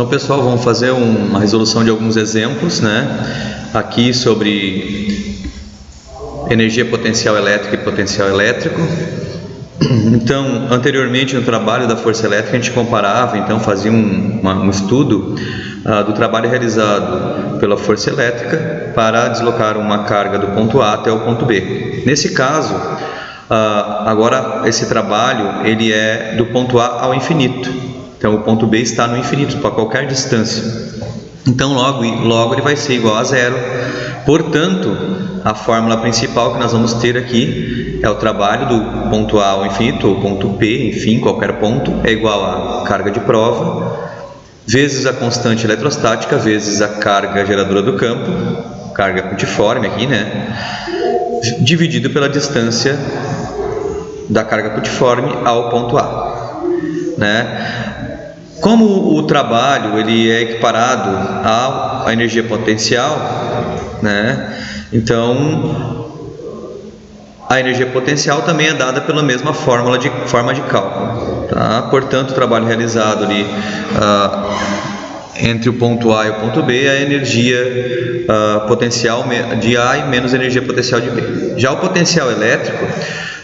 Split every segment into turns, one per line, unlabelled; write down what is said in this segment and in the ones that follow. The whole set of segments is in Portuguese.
Então, pessoal, vamos fazer uma resolução de alguns exemplos, né? Aqui sobre energia potencial elétrica e potencial elétrico. Então, anteriormente no trabalho da força elétrica, a gente comparava, então fazia um estudo do trabalho realizado pela força elétrica para deslocar uma carga do ponto A até o ponto B. Nesse caso, agora esse trabalho ele é do ponto A ao infinito. Então, o ponto B está no infinito, para qualquer distância. Então, logo ele vai ser igual a zero. Portanto, a fórmula principal que nós vamos ter aqui é o trabalho do ponto A ao infinito, ou ponto P, enfim, qualquer ponto, é igual a carga de prova, vezes a constante eletrostática, vezes a carga geradora do campo, carga pontiforme aqui, né? Dividido pela distância da carga pontiforme ao ponto A, né? Como o trabalho ele é equiparado à energia potencial, né? Então a energia potencial também é dada pela mesma forma de cálculo, tá? Portanto, o trabalho realizado ali entre o ponto A e o ponto B é a energia potencial de A e menos a energia potencial de B. Já o potencial elétrico,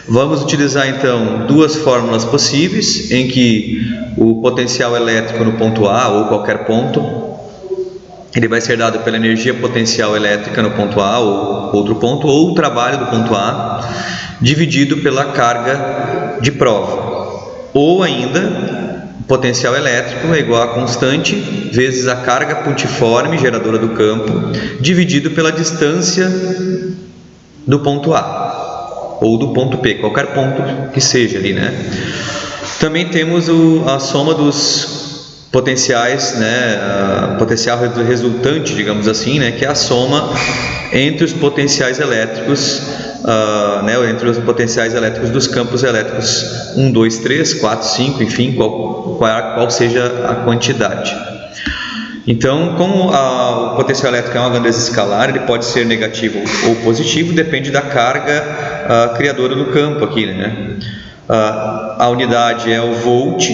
vamos utilizar então duas fórmulas possíveis, em que o potencial elétrico no ponto A ou qualquer ponto, ele vai ser dado pela energia potencial elétrica no ponto A ou outro ponto, ou o trabalho do ponto A, dividido pela carga de prova. Ou ainda, o potencial elétrico é igual a constante vezes a carga pontiforme, geradora do campo, dividido pela distância do ponto A ou do ponto P, qualquer ponto que seja ali, né? Também temos a soma dos potenciais, né? Potencial resultante, digamos assim, né? Que é a soma entre os potenciais elétricos, né? Entre os potenciais elétricos dos campos elétricos 1, 2, 3, 4, 5, enfim, qual seja a quantidade. Então, como o potencial elétrico é uma grandeza escalar, ele pode ser negativo ou positivo, depende da carga criadora do campo aqui, né? A unidade é o volt,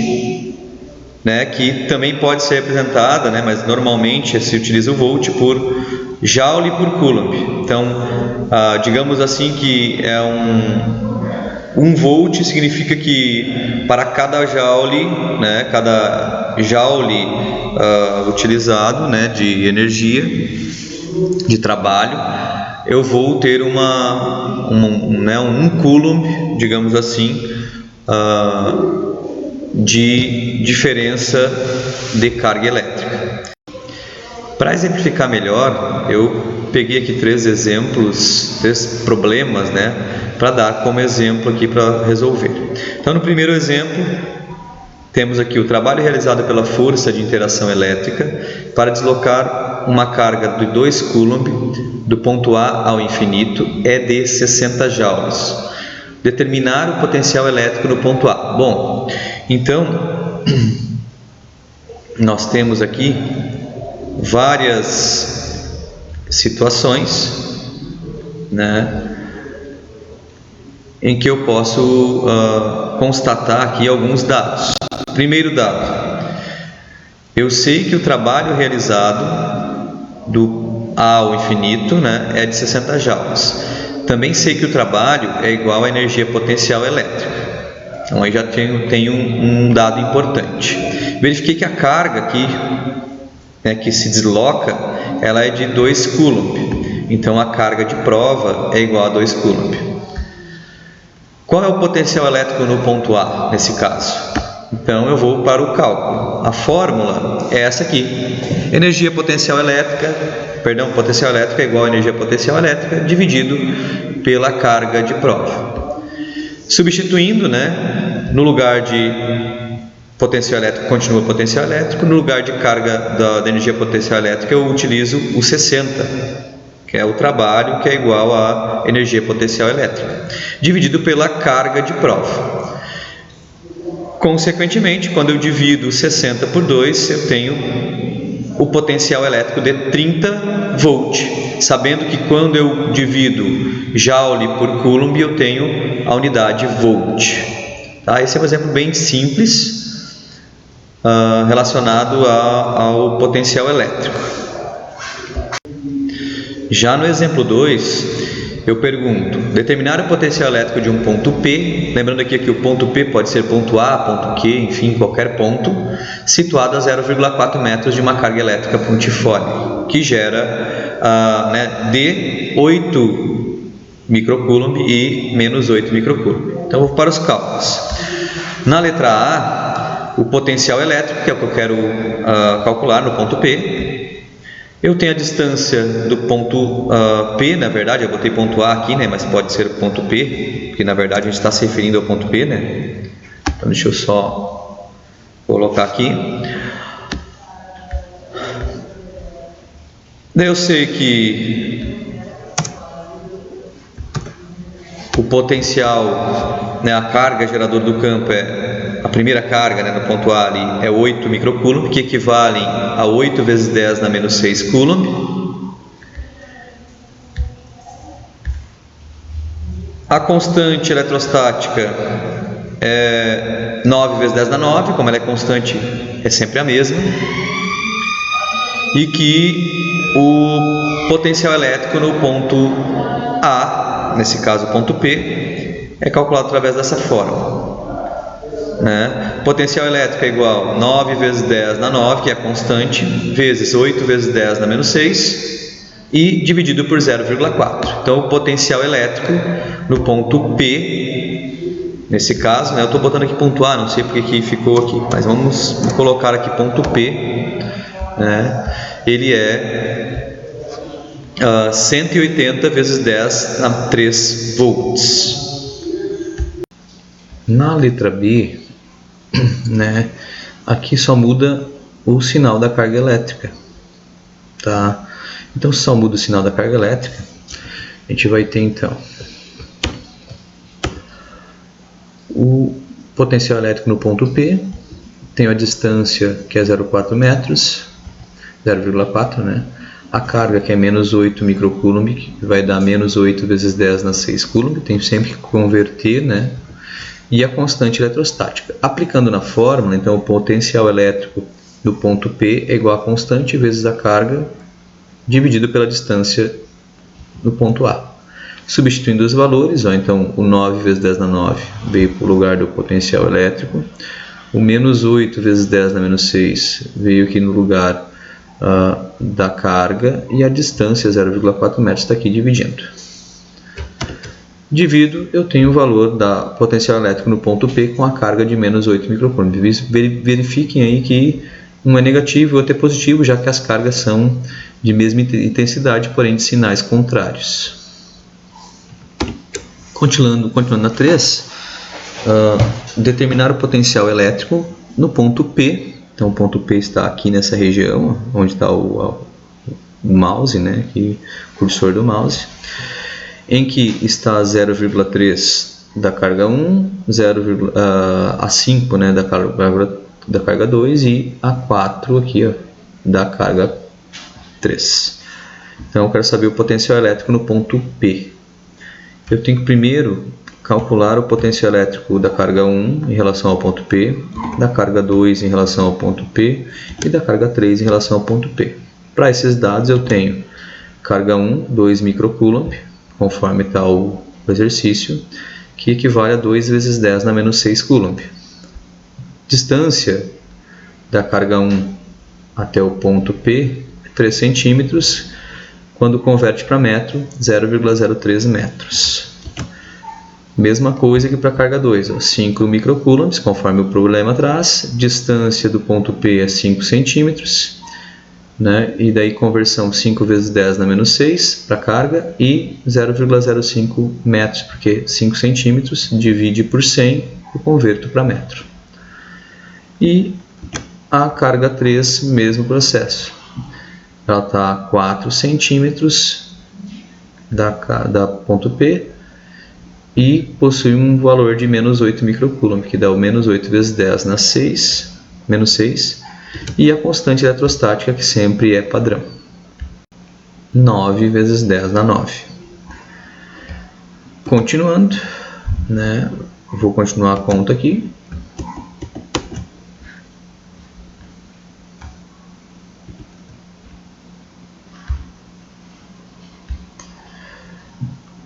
né? Que também pode ser representada, né? Mas normalmente se utiliza o volt por joule por coulomb. Então, digamos assim que é um volt significa que para cada joule, né? Cada joule utilizado, né? De energia, de trabalho, eu vou ter um coulomb, digamos assim, de diferença de carga elétrica. Para exemplificar melhor, eu peguei aqui três problemas, né, para dar como exemplo aqui para resolver. Então, no primeiro exemplo, temos aqui o trabalho realizado pela força de interação elétrica para deslocar uma carga de 2 coulomb do ponto A ao infinito é de 60 joules. Determinar o potencial elétrico no ponto A. Bom, então, nós temos aqui várias situações, né, em que eu posso constatar aqui alguns dados. Primeiro dado, eu sei que o trabalho realizado do A ao infinito, né, é de 60 joules. Também sei que o trabalho é igual à energia potencial elétrica. Então aí já tenho um dado importante. Verifiquei que a carga aqui, né, que se desloca, ela é de 2 coulomb. Então a carga de prova é igual a 2 coulomb. Qual é o potencial elétrico no ponto A nesse caso? Então eu vou para o cálculo. A fórmula é essa aqui. Potencial elétrica é igual a energia potencial elétrica dividido pela carga de prova. Substituindo, né, no lugar de potencial elétrico continua potencial elétrico, no lugar de carga da energia potencial elétrica eu utilizo o 60, que é o trabalho, que é igual à energia potencial elétrica, dividido pela carga de prova. Consequentemente, quando eu divido 60 por 2, eu tenho o potencial elétrico de 30 volt, sabendo que quando eu divido joule por coulomb, eu tenho a unidade volt. Tá? Esse é um exemplo bem simples, relacionado ao potencial elétrico. Já no exemplo 2, eu pergunto, determinar o potencial elétrico de um ponto P, lembrando aqui que o ponto P pode ser ponto A, ponto Q, enfim, qualquer ponto, situado a 0,4 metros de uma carga elétrica pontifólea, que gera D 8 microcoulomb e menos 8 microcoulomb. Então, vou para os cálculos. Na letra A, o potencial elétrico, que é o que eu quero calcular no ponto P, eu tenho a distância do ponto P, na verdade, eu botei ponto A aqui, né, mas pode ser ponto P, porque na verdade a gente está se referindo ao ponto P, né? Então, deixa eu só colocar aqui. Daí eu sei que o potencial, né, a carga geradora do campo a primeira carga, né, no ponto A ali, é 8 microcoulomb, que equivalem a 8 vezes 10 na menos 6 coulomb. A constante eletrostática é 9 vezes 10 na 9, como ela é constante, é sempre a mesma. E que o potencial elétrico no ponto A, nesse caso o ponto P, é calculado através dessa fórmula. Potencial elétrico é igual a 9 vezes 10 na 9, que é a constante, vezes 8 vezes 10 na menos 6, e dividido por 0,4. Então, o potencial elétrico no ponto P, nesse caso, eu estou botando aqui ponto A, não sei porque que ficou aqui, mas vamos colocar aqui ponto P, ele é 180 vezes 10 na 3 volts. Na letra B, aqui só muda o sinal da carga elétrica, tá? Então, se só muda o sinal da carga elétrica, a gente vai ter então o potencial elétrico no ponto P, tem a distância que é 0,4 metros, 0,4, a carga que é menos 8 microcoulomb, que vai dar menos 8 vezes 10 na 6 coulomb, tem sempre que converter, e a constante eletrostática. Aplicando na fórmula, então, o potencial elétrico do ponto P é igual a constante vezes a carga dividido pela distância do ponto A. Substituindo os valores, então o 9 vezes 10 na 9 veio para o lugar do potencial elétrico, o menos 8 vezes 10 na menos 6 veio aqui no lugar da carga, e a distância 0,4 metros está aqui dividindo. Divido, eu tenho o valor da potencial elétrico no ponto P com a carga de menos 8 microcoulomb. Verifiquem aí que um é negativo e o outro é positivo, já que as cargas são de mesma intensidade, porém de sinais contrários. Continuando na 3, determinar o potencial elétrico no ponto P. Então, o ponto P está aqui nessa região, onde está o mouse, aqui, o cursor do mouse, em que está 0,3 da carga 1, a 5 da carga 2 e a 4 aqui, da carga 3. Então, eu quero saber o potencial elétrico no ponto P. Eu tenho que primeiro calcular o potencial elétrico da carga 1 em relação ao ponto P, da carga 2 em relação ao ponto P e da carga 3 em relação ao ponto P. Para esses dados eu tenho carga 1, 2 microcoulomb, conforme está o exercício, que equivale a 2 vezes 10 na menos 6 coulomb. Distância da carga 1 até o ponto P é 3 centímetros, quando converte para metro, 0,03 metros. Mesma coisa que para a carga 2, 5 microcoulombs, conforme o problema traz, distância do ponto P é 5 centímetros, e daí conversão 5 vezes 10 na menos 6 para a carga, e 0,05 metros, porque 5 centímetros divide por 100 e converto para metro. E a carga 3, mesmo processo. Ela está a 4 centímetros da ponto P e possui um valor de menos 8 microcoulomb, que dá o menos 8 vezes 10 na 6, menos 6, e a constante eletrostática, que sempre é padrão, 9 vezes 10 na 9. Continuando, vou continuar a conta aqui.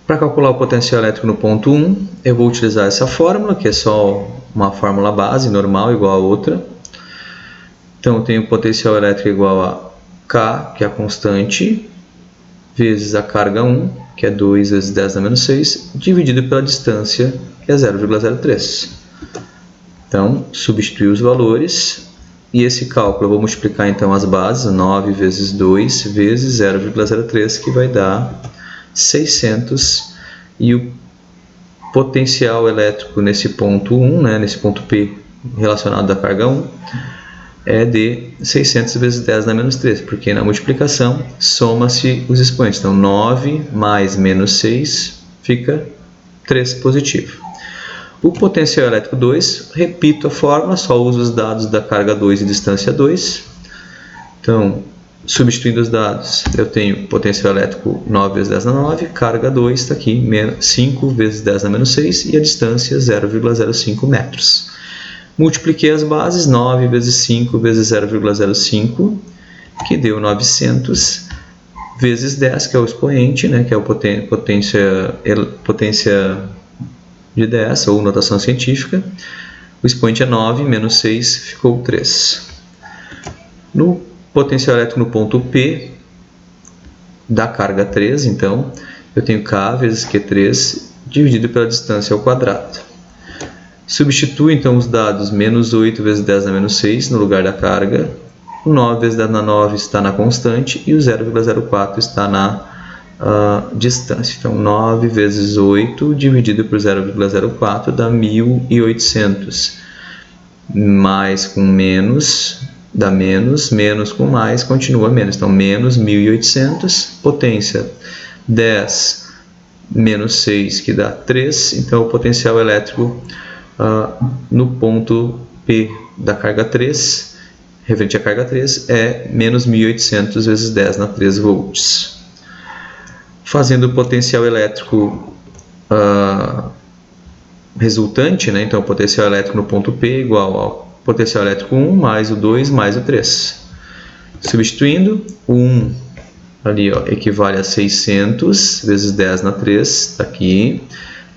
Para calcular o potencial elétrico no ponto 1, eu vou utilizar essa fórmula, que é só uma fórmula base, normal, igual a outra. Então, eu tenho potencial elétrico igual a K, que é a constante, vezes a carga 1, que é 2 vezes 10 na menos 6, dividido pela distância, que é 0,03. Então, substituir os valores, e esse cálculo eu vou multiplicar então as bases, 9 vezes 2 vezes 0,03, que vai dar 600, e o potencial elétrico nesse ponto 1, né, nesse ponto P relacionado da carga 1, é de 600 vezes 10 na menos 3, porque na multiplicação soma-se os expoentes. Então, 9 mais menos 6 fica 3 positivo. O potencial elétrico 2, repito a fórmula, só uso os dados da carga 2 e distância 2. Então, substituindo os dados, eu tenho potencial elétrico 9 vezes 10 na 9, carga 2 está aqui, 5 vezes 10 na menos 6, e a distância 0,05 metros. Multipliquei as bases, 9 vezes 5 vezes 0,05, que deu 900, vezes 10, que é o expoente, né, que é a potência de 10, ou notação científica. O expoente é 9, menos 6, ficou 3. No potencial elétrico no ponto P, da carga 3, então, eu tenho K vezes Q3, dividido pela distância ao quadrado. Substituo então os dados menos 8 vezes 10 na menos 6 no lugar da carga, o 9 vezes 10 na 9 está na constante e o 0,04 está na distância. Então, 9 vezes 8 dividido por 0,04 dá 1.800. Mais com menos dá menos, menos com mais continua menos. Então, menos 1.800, potência 10 menos 6, que dá 3. Então, o potencial elétrico no ponto P da carga 3, referente à carga 3, é menos 1.800 vezes 10 na 3 volts. Fazendo o potencial elétrico resultante, né? Então, o potencial elétrico no ponto P é igual ao potencial elétrico 1 mais o 2 mais o 3. Substituindo, o 1 ali, ó, equivale a 600 vezes 10 na 3, está aqui,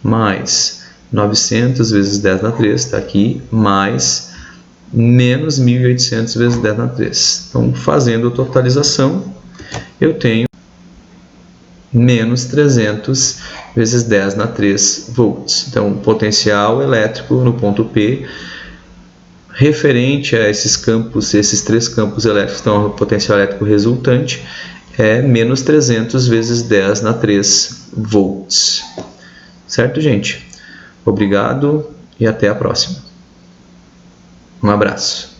mais 900 vezes 10 na 3, está aqui, mais menos 1.800 vezes 10 na 3. Então, fazendo a totalização, eu tenho menos 300 vezes 10 na 3 volts. Então, o potencial elétrico no ponto P, referente a esses campos, esses 3 campos elétricos, então, o potencial elétrico resultante é menos 300 vezes 10 na 3 volts. Certo, gente? Obrigado e até a próxima. Um abraço.